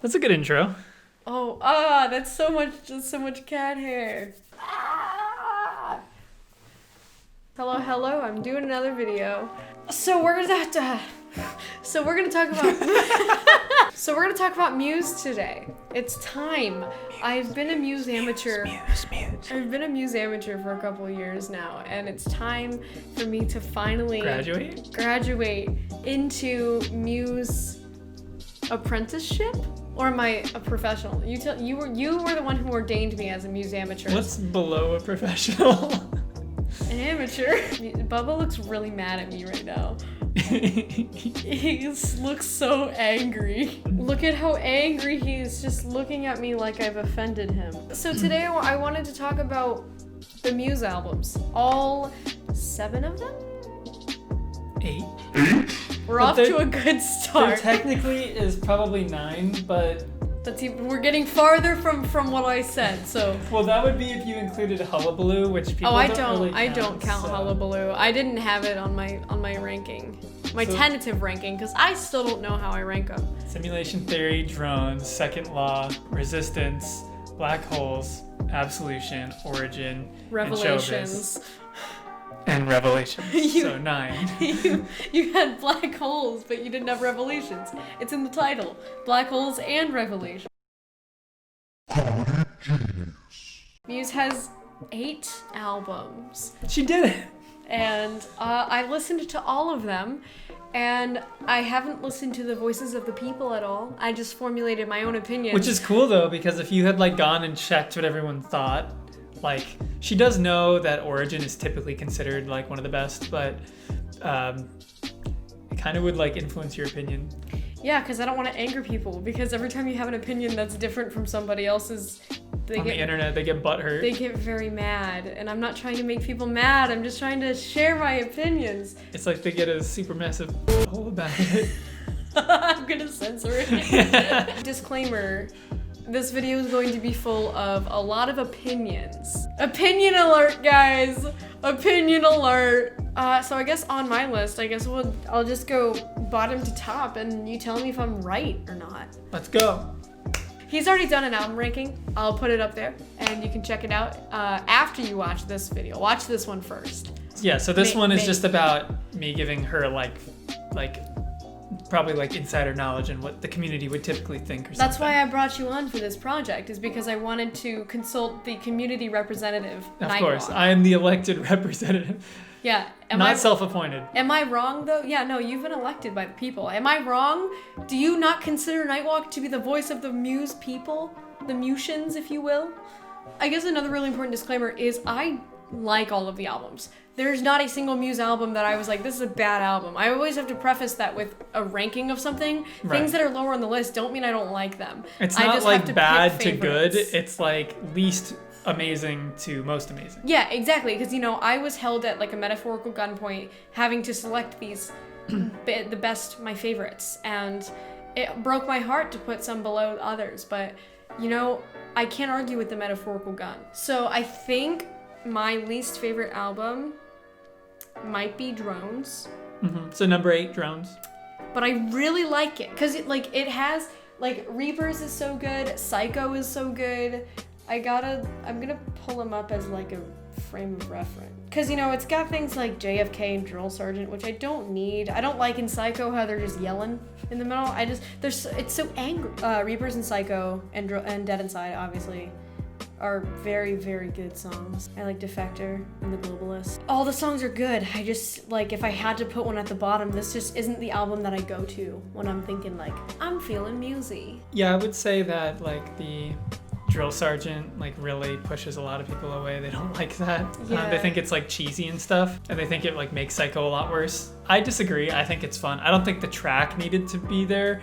That's a good intro. Oh, that's so much cat hair. Ah. Hello, I'm doing another video. So we're gonna talk about Muse today. It's time. I've been a Muse amateur. I've been a Muse amateur for a couple of years now, and it's time for me to finally graduate into Muse apprenticeship. Or am I a professional? You were the one who ordained me as a Muse amateur. What's below a professional? An amateur. Bubba looks really mad at me right now. He looks so angry. Look at how angry he is, just looking at me like I've offended him. So today I wanted to talk about the Muse albums. All 7 of them? 8. We're off to a good start. There technically is probably 9, but... We're getting farther from what I said, so... Well, that would be if you included Hullabaloo, which people I don't count Hullabaloo. I didn't have it on my ranking. My tentative ranking, because I still don't know how I rank them. Simulation Theory, Drones, Second Law, Resistance, Black Holes, Absolution, Origin, Revelations. And Revelations. So 9. You had Black Holes, but you didn't have Revelations. It's in the title. Black Holes and Revelations. Muse has 8 albums. She did it! And I listened to all of them, and I haven't listened to the voices of the people at all. I just formulated my own opinion. Which is cool, though, because if you had gone and checked what everyone thought, she does know that Origin is typically considered one of the best, but it kind of would influence your opinion. Yeah, because I don't want to anger people, because every time you have an opinion that's different from somebody else's, the internet, they get butthurt. They get very mad, and I'm not trying to make people mad, I'm just trying to share my opinions. It's like they get a super massive hole about it. I'm gonna censor it. Disclaimer. This video is going to be full of a lot of opinions. Opinion alert, guys! Opinion alert! So I guess on my list, I'll just go bottom to top and you tell me if I'm right or not. Let's go. He's already done an album ranking. I'll put it up there and you can check it out after you watch this video. Watch this one first. Yeah, so this one is just about me giving her probably insider knowledge and what the community would typically think or something. That's why I brought you on for this project, is because I wanted to consult the community representative, Of Nightwalk. course, I am the elected representative. Yeah. Not self-appointed. Am I wrong, though? Yeah, no, you've been elected by the people. Am I wrong? Do you not consider Nightwalk to be the voice of the Muse people? The Musians, if you will? I guess another really important disclaimer is I like all of the albums. There's not a single Muse album that I was like, this is a bad album. I always have to preface that with a ranking of something. Right. Things that are lower on the list don't mean I don't like them. It's not bad to good. It's least amazing to most amazing. Yeah, exactly. Because, I was held at a metaphorical gunpoint having to select these, the best, my favorites. And it broke my heart to put some below others. But, I can't argue with the metaphorical gun. So I think my least favorite album might be Drones. Mm-hmm. So number 8, Drones. But I really like it because it has Reapers is so good, Psycho is so good. I'm gonna pull them up as a frame of reference because it's got things like JFK and Drill Sergeant, which I don't need. I don't like in Psycho how they're just yelling in the middle. It's so angry. Reapers and Psycho and Dead Inside obviously are very, very good songs. I like Defector and The Globalist. All the songs are good. I just, if I had to put one at the bottom, this just isn't the album that I go to when I'm thinking, I'm feeling musy. Yeah, I would say that, the Drill Sergeant, really pushes a lot of people away. They don't like that. Yeah. They think it's, cheesy and stuff, and they think it, makes Psycho a lot worse. I disagree. I think it's fun. I don't think the track needed to be there.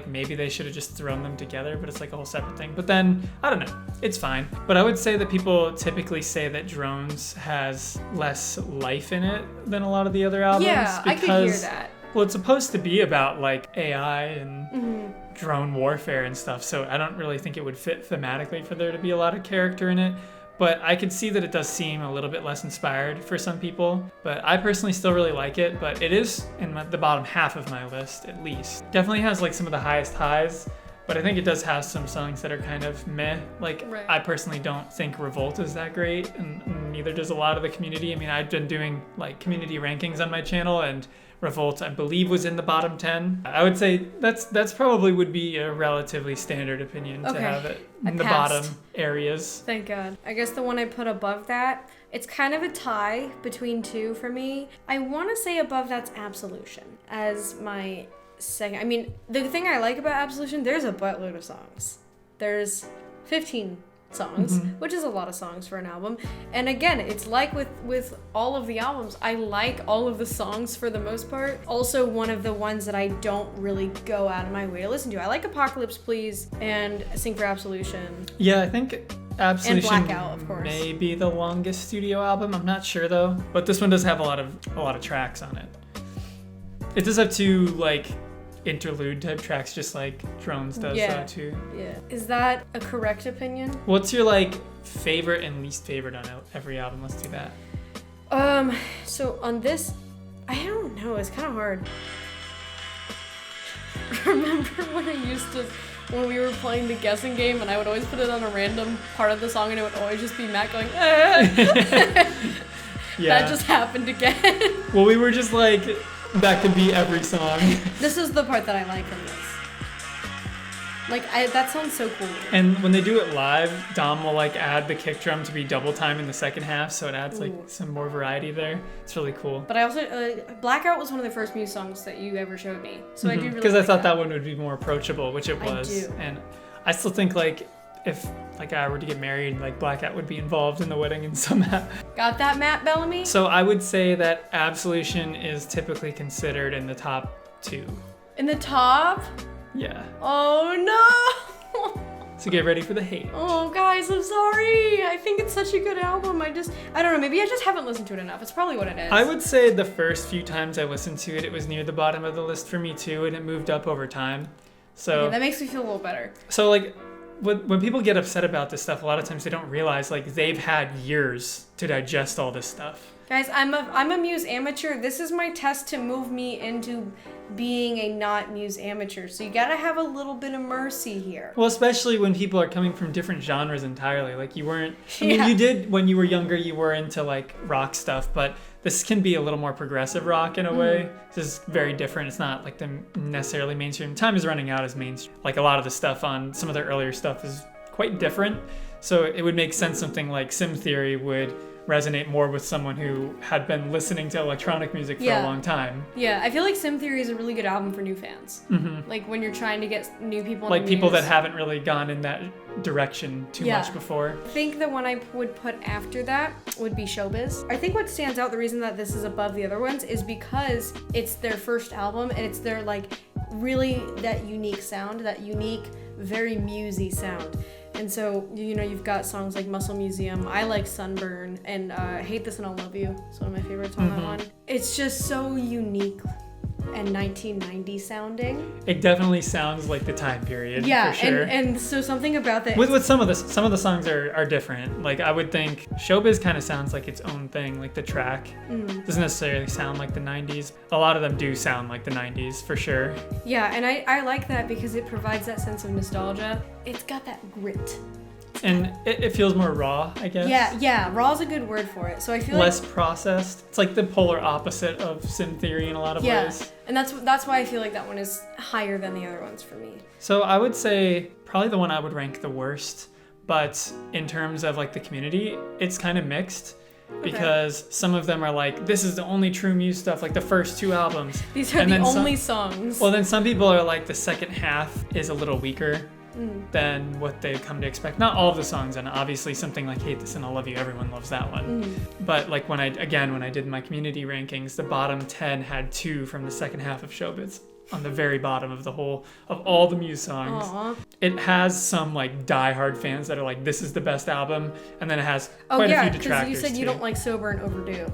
Maybe they should have just thrown them together, but it's a whole separate thing. But then, I don't know, it's fine. But I would say that people typically say that Drones has less life in it than a lot of the other albums. Yeah, I could hear that. Well, it's supposed to be about AI and drone warfare and stuff, so I don't really think it would fit thematically for there to be a lot of character in it. But I could see that it does seem a little bit less inspired for some people. But I personally still really like it, but it is in the bottom half of my list, at least. Definitely has some of the highest highs, but I think it does have some songs that are kind of meh. Like, Right. I personally don't think Revolt is that great, and neither does a lot of the community. I mean, I've been doing like community rankings on my channel, and Revolt, I believe, was in the bottom 10. I would say that's probably would be a relatively standard opinion to Okay. have it I in the passed. bottom areas. Thank God. I guess the one I put above that, it's kind of a tie between two for me. I want to say above that's Absolution as my second. I mean, the thing I like about Absolution, there's a buttload of songs. There's 15 songs, which is a lot of songs for an album. And again, it's like with all of the albums, I like all of the songs for the most part. Also, one of the ones that I don't really go out of my way to listen to. I like Apocalypse Please and Sing for Absolution. Yeah, I think Absolution Blackout, of course. may be the longest studio album. I'm not sure though, but this one does have a lot of tracks on it. It does have 2 like interlude type tracks, just like Drones does though too. Yeah. Is that a correct opinion? What's your like favorite and least favorite on every album? Let's do that. So on this, I don't know, it's kind of hard. Remember when we were playing the guessing game and I would always put it on a random part of the song and it would always just be Matt going, Yeah. That just happened again. Well, we were just like, that could be every song. This is the part that I like from this. Like, that sounds so cool. And when they do it live, Dom will like add the kick drum to be double time in the second half, so it adds like some more variety there. It's really cool. But I also, Blackout was one of the first Muse songs that you ever showed me. So I do really Because I like thought that one would be more approachable, which it was. I do. And I still think like if like I were to get married, like Blackout would be involved in the wedding in somehow. Got that, Matt Bellamy? So I would say that Absolution is typically considered in the top 2. In the top? Yeah. Oh no! So get ready for the hate. Oh guys, I'm sorry. I think it's such a good album. I don't know, maybe I just haven't listened to it enough. It's probably what it is. I would say the first few times I listened to it, it was near the bottom of the list for me too, and it moved up over time. So Okay, that makes me feel a little better. So like when people get upset about this stuff, a lot of times they don't realize like they've had years to digest all this stuff. Guys, I'm a Muse amateur. This is my test to move me into being a not Muse amateur. So you gotta have a little bit of mercy here. Well, especially when people are coming from different genres entirely. Like you weren't, I mean, Yeah. you did when you were younger, you were into like rock stuff, but this can be a little more progressive rock in a way. This is very different. It's not like the necessarily mainstream. Time is running out as mainstream. Like a lot of the stuff on some of their earlier stuff is quite different. So it would make sense something like Sim Theory would resonate more with someone who had been listening to electronic music for a long time. Yeah, I feel like Sim Theory is a really good album for new fans. Like when you're trying to get new people Like into people Muse. that haven't really gone in that direction too much before. I think the one I would put after that would be Showbiz. I think what stands out, the reason that this is above the other ones, is because it's their first album and it's their like really that unique sound, that unique, very musy sound. And so, you know, you've got songs like Muscle Museum, I like Sunburn, and Hate This and I'll Love You. It's one of my favorites on that one. It's just so unique and 1990 sounding. It definitely sounds like the time period, Yeah, for sure. and so something about that. With some of the songs are different. Like I would think Showbiz kind of sounds like its own thing. Like the track doesn't necessarily sound like the 90s. A lot of them do sound like the 90s for sure. Yeah, and I like that because it provides that sense of nostalgia. It's got that grit. And it feels more raw, I guess. Yeah, raw's a good word for it. So I feel less processed. It's like the polar opposite of Sim Theory in a lot of ways. And that's why I feel like that one is higher than the other ones for me. So I would say probably the one I would rank the worst, but in terms of like the community, it's kind of mixed. Because some of them are like, this is the only true Muse stuff, like the first 2 albums. These are And the then only songs. Well, then some people are like, the second half is a little weaker than what they've come to expect. Not all of the songs, and obviously something like Hate This and I Love You, everyone loves that one. But like when I did my community rankings, the bottom 10 had 2 from the second half of Showbiz on the very bottom of all the Muse songs. Aww. It has some like diehard fans that are like, this is the best album, and then it has quite a few detractors. You said you too. don't like Sober and Overdue,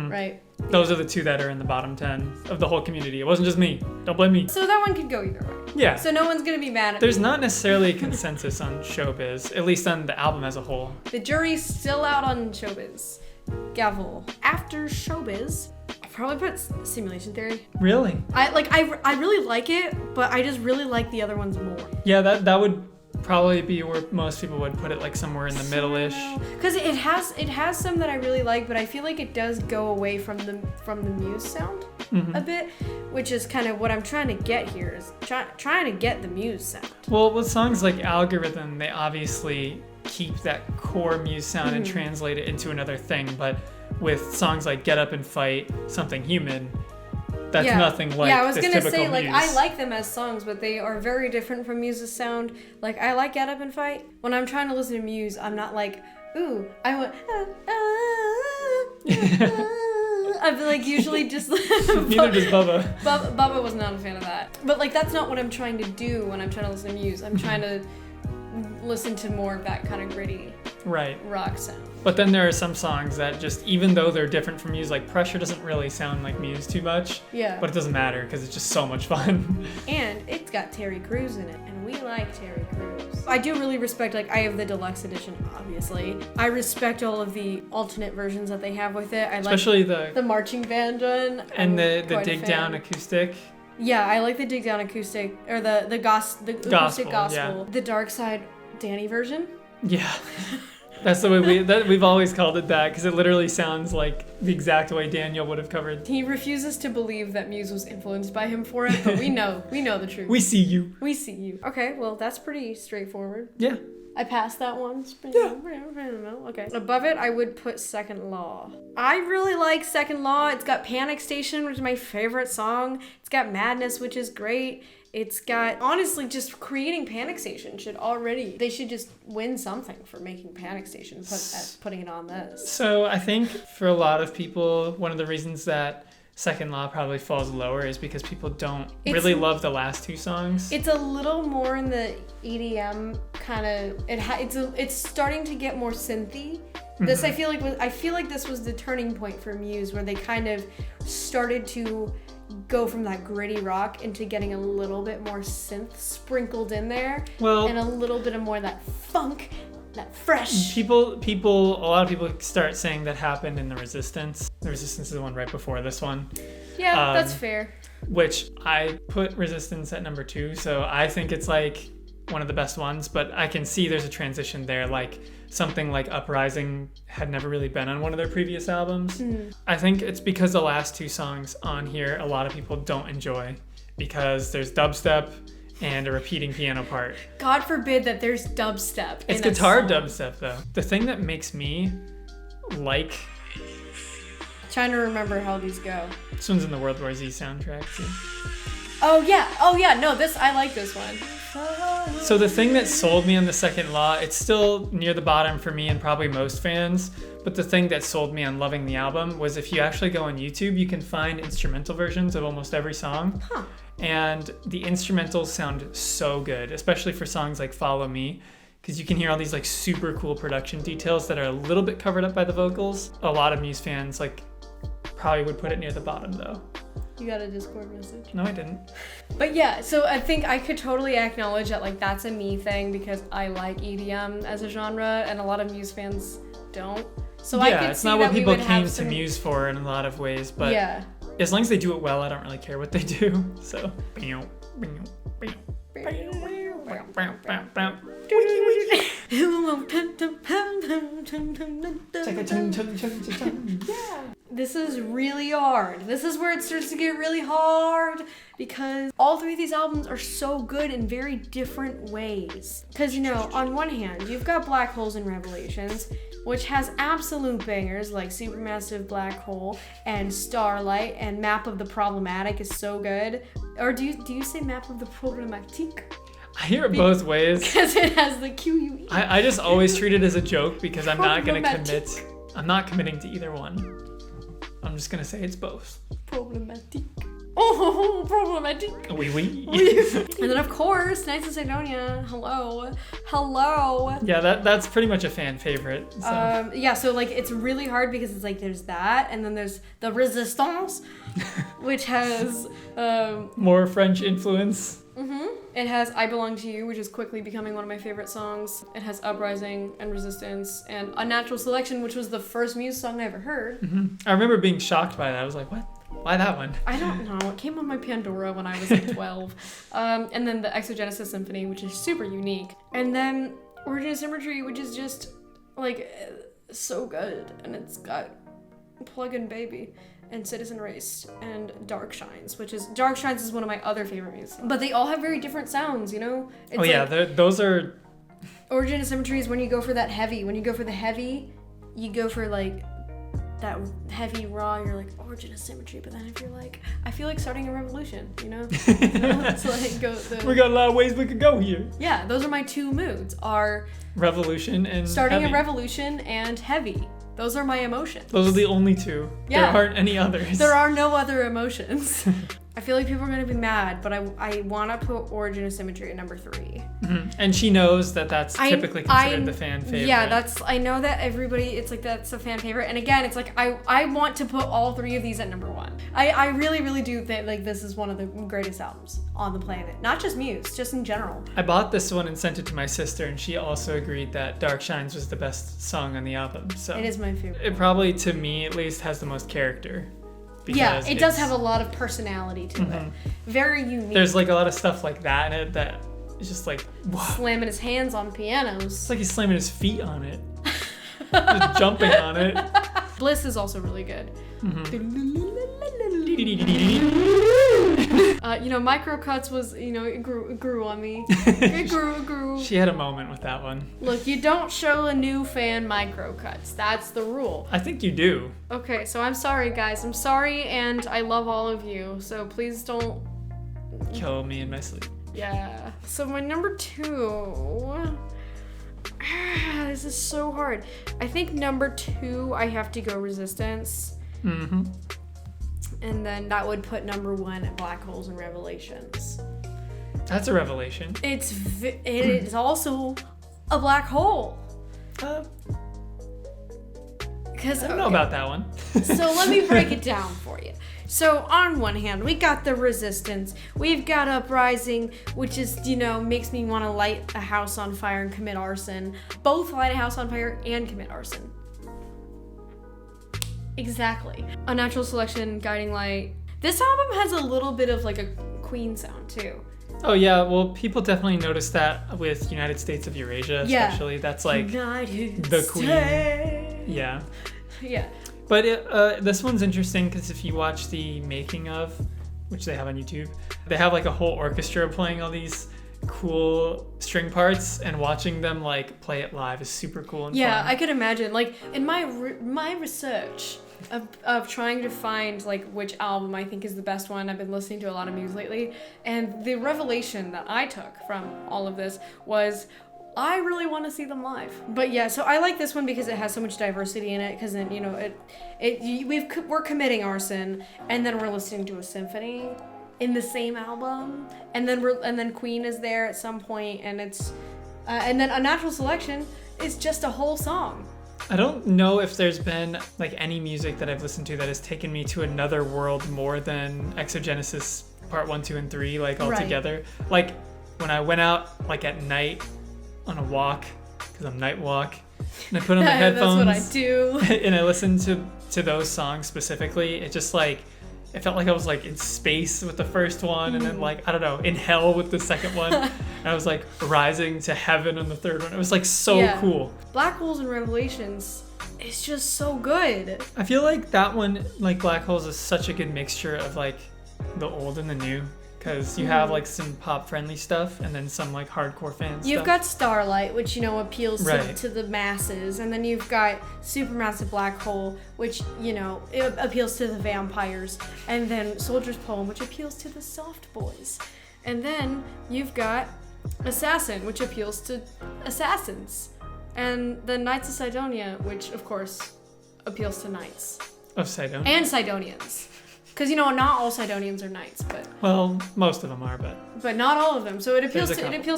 right? Those are the 2 that are in the bottom 10 of the whole community. It wasn't just me. Don't blame me. So that one could go either way. Yeah. So no one's gonna be mad at There's me. not necessarily a consensus on Showbiz, at least on the album as a whole. The jury's still out on Showbiz. Gavel. After Showbiz, I'd probably put Simulation Theory. Really? I really like it, but I just really like the other ones more. Yeah, that would probably be where most people would put it, like somewhere in the middle-ish. Because it has some that I really like, but I feel like it does go away from the Muse sound a bit, which is kind of what I'm trying to get here, is trying to get the Muse sound. Well, with songs like Algorithm, they obviously keep that core Muse sound and translate it into another thing, but with songs like Get Up and Fight, Something Human, that's nothing like I was this gonna typical say, like, Muse. I like them as songs, but they are very different from Muse's sound. Like, I like Get Up and Fight. When I'm trying to listen to Muse, I'm not like, ooh, I want, I'm like usually just. Neither does Bubba. Bubba was not a fan of that. But like, that's not what I'm trying to do when I'm trying to listen to Muse. I'm trying to listen to more of that kind of gritty rock sound. But then there are some songs that just, even though they're different from Muse, like Pressure doesn't really sound like Muse too much. Yeah. But it doesn't matter because it's just so much fun. And it's got Terry Crews in it, and we like Terry Crews. I do really respect, like, I have the deluxe edition, obviously. I respect all of the alternate versions that they have with it. Especially the marching band one. And the dig down acoustic. Yeah, I like the dig down acoustic, or the acoustic gospel. Yeah. The Dark Side Danny version. Yeah. That's the way we've always called it that, because it literally sounds like the exact way Daniel would have covered. He refuses to believe that Muse was influenced by him for it, but we know the truth. We see you. We see you. Okay, well, that's pretty straightforward. Yeah. I passed that one. Yeah. Okay. Above it, I would put Second Law. I really like Second Law. It's got Panic Station, which is my favorite song. It's got Madness, which is great. It's got, honestly, just creating Panic Station they should just win something for making Panic Station, putting it on this. So I think for a lot of people, one of the reasons that Second Law probably falls lower is because people don't really love the last two songs. It's a little more in the EDM kind of, it's starting to get more synthy. This, I feel like this was the turning point for Muse, where they kind of started to go from that gritty rock into getting a little bit more synth sprinkled in there, and a little bit of more of that funk, that fresh. A lot of people start saying that happened in The Resistance. The Resistance is the one right before this one. Yeah, that's fair. Which I put Resistance at number 2, so I think it's like one of the best ones, but I can see there's a transition there, like something like Uprising had never really been on one of their previous albums. I think it's because the last two songs on here a lot of people don't enjoy, because there's dubstep and a repeating piano part. God forbid that there's dubstep. It's guitar dubstep though. The thing that makes me like... Trying to remember how these go. This one's in the World War Z soundtrack too. Oh yeah, no, I like this one. So the thing that sold me on the Second Law, it's still near the bottom for me and probably most fans, but the thing that sold me on loving the album was if you actually go on YouTube, you can find instrumental versions of almost every song. And the instrumentals sound so good, especially for songs like Follow Me, because you can hear all these like super cool production details that are a little bit covered up by the vocals. A lot of Muse fans like probably would put it near the bottom though. You got a Discord message? No, I didn't. But yeah, so I think I could totally acknowledge that, like, that's a me thing, because I like EDM as a genre, and a lot of Muse fans don't. So I could it's see not that what people we would came have to Muse for in a lot of ways, but as long as they do it well, I don't really care what they do. So. This is really hard. This is where it starts to get really hard, because all three of these albums are so good in very different ways. Because, you know, on one hand, you've got Black Holes and Revelations, which has absolute bangers like Supermassive Black Hole and Starlight, and Map of the Problematic is so good. Or do you say Map of the Problematique? I hear it both ways. Because it has the QUE. I just always treat it as a joke, because I'm not going to commit. I'm not committing to either one. I'm just going to say it's both. Problematique. Oh, problematic. Oui, oui. And then, of course, Nights in Sidonia. Hello. Yeah, that's pretty much a fan favorite. So. Yeah, so, like, it's really hard because it's like there's that, and then there's the Resistance, which has... more French influence. It has I Belong to You, which is quickly becoming one of my favorite songs. It has Uprising and Resistance and Unnatural Selection, which was the first Muse song I ever heard. I remember being shocked by that. I was like, what? Why that one? I don't know. It came on my Pandora when I was like 12. And then the Exogenesis Symphony, which is super unique. And then Origin of Symmetry, which is just like so good. And it's got Plug-in Baby and Citizen Race and Dark Shines, Dark Shines is one of my other favorite music. But they all have very different sounds, you know? It's those are... Origin of Symmetry is when you go for that heavy. When you go for the heavy, you go for like that heavy raw, you're like Origin of Symmetry. But then if you're like, I feel like starting a revolution, you know? It's like we got a lot of ways we could go here. Yeah, those are my two moods, are revolution and starting heavy. a revolution and heavy. Those are my emotions. Those are the only two. Yeah. There aren't any others. There are no other emotions. I feel like people are going to be mad, but I want to put Origin of Symmetry at number 3. And she knows that that's typically considered the fan favorite. Yeah, I know that everybody, it's like that's a fan favorite. And again, it's like I want to put all 3 of these at number 1. I really, really do think like this is one of the greatest albums on the planet. Not just Muse, just in general. I bought this one and sent it to my sister, and she also agreed that Dark Shines was the best song on the album. So it is my favorite. It probably, to me at least, has the most character. Yeah, it does have a lot of personality to it. Very unique. There's like a lot of stuff like that in it that is just like, whoa. Slamming his hands on pianos. It's like he's slamming his feet on it. Just jumping on it. Bliss is also really good. Microcuts was, it grew on me. It grew. She had a moment with that one. Look, you don't show a new fan Microcuts. That's the rule. I think you do. Okay, so I'm sorry, guys. I'm sorry, and I love all of you. So please don't kill me in my sleep. Yeah. So my number 2. This is so hard. I think number 2, I have to go Resistance. And then that would put number 1 at Black Holes and Revelations. That's a revelation. It is also a black hole. I don't know about that one. So let me break it down for you. So on one hand, we got the Resistance. We've got Uprising, which is, makes me want to light a house on fire and commit arson. Both light a house on fire and commit arson. Exactly. Unnatural Selection, Guiding Light. This album has a little bit of like a Queen sound too. Oh yeah, well people definitely noticed that with United States of Eurasia especially. Yeah. That's like the Queen. Yeah. Yeah. But this one's interesting because if you watch the making of, which they have on YouTube, they have like a whole orchestra playing all these cool string parts, and watching them like play it live is super cool and fun. fun. I could imagine. Like in my research of trying to find like which album I think is the best one, I've been listening to a lot of Muse lately, and the revelation that I took from all of this was I really want to see them live. But yeah, so I like this one because it has so much diversity in it, because then we're committing arson, and then we're listening to a symphony in the same album, and then Queen is there at some point, and it's and then Unnatural Selection is just a whole song. I don't know if there's been like any music that I've listened to that has taken me to another world more than Exogenesis Part 1, 2, and 3 like all together. Like when I went out like at night on a walk, because I'm Nightwalk, and I put on the headphones. That's what I do. And I listened to those songs specifically. It just like, it felt like I was like in space with the first one, and then like, I don't know, in hell with the second one. And I was like rising to heaven on the third one. It was like so cool. Black Holes and Revelations is just so good. I feel like that one, like Black Holes, is such a good mixture of like the old and the new. Because you have like some pop friendly stuff and then some like hardcore fan stuff. You've got Starlight, which appeals to the masses, and then you've got Supermassive Black Hole, which it appeals to the vampires, and then Soldier's Poem, which appeals to the soft boys, and then you've got Assassin, which appeals to assassins, and then Knights of Sidonia, which of course appeals to knights of Sidonia and Sidonians. Because not all Sidonians are knights, but most of them are, but not all of them. So it appeals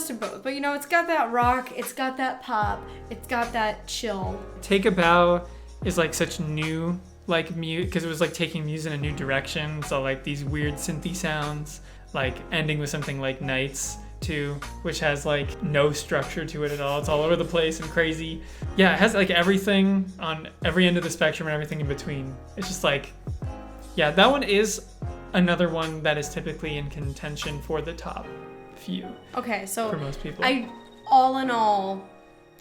to both. But it's got that rock, it's got that pop, it's got that chill. Take a Bow is like such new like Muse, because it was like taking Muse in a new direction. So like these weird synthy sounds. like ending with something like Nights too, which has like no structure to it at all. It's all over the place and crazy. Yeah, it has like everything on every end of the spectrum and everything in between. It's just like, yeah, that one is another one that is typically in contention for the top few. Okay, so for most people. All in all,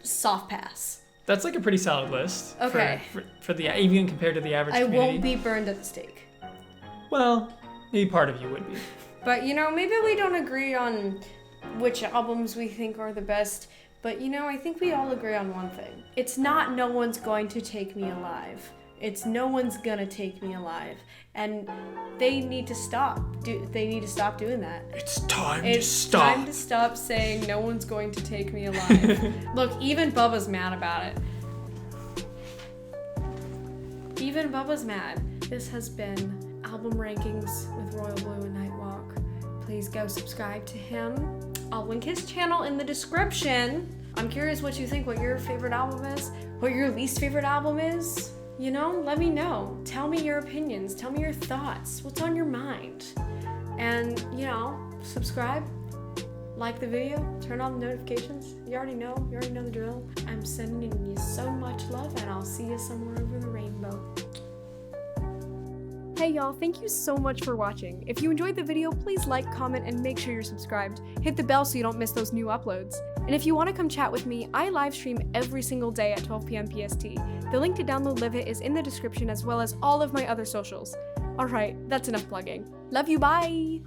soft pass. That's like a pretty solid list. Okay. For the, even compared to the average community. I won't be burned at the stake. Well, maybe part of you would be. But, you know, maybe we don't agree on which albums we think are the best. But, you know, I think we all agree on one thing. It's not No One's Going to Take Me Alive. It's No One's Gonna Take Me Alive. And they need to stop. They need to stop doing that. It's time to It's stop. time to stop saying No One's Going to Take Me Alive. Look, even Bubba's mad about it. Even Bubba's mad. This has been Album Rankings with Royal Blue and Nightwalk. Please go subscribe to him. I'll link his channel in the description. I'm curious what you think, what your favorite album is, what your least favorite album is. You know, let me know. Tell me your opinions. Tell me your thoughts. What's on your mind? And, you know, subscribe, like the video, turn on the notifications. You already know the drill. I'm sending you so much love, and I'll see you somewhere over the rainbow. Hey y'all, thank you so much for watching. If you enjoyed the video, please like, comment, and make sure you're subscribed. Hit the bell so you don't miss those new uploads. And if you want to come chat with me, I live stream every single day at 12 p.m. PST. The link to download Live It is in the description, as well as all of my other socials. Alright, that's enough plugging. Love you, bye!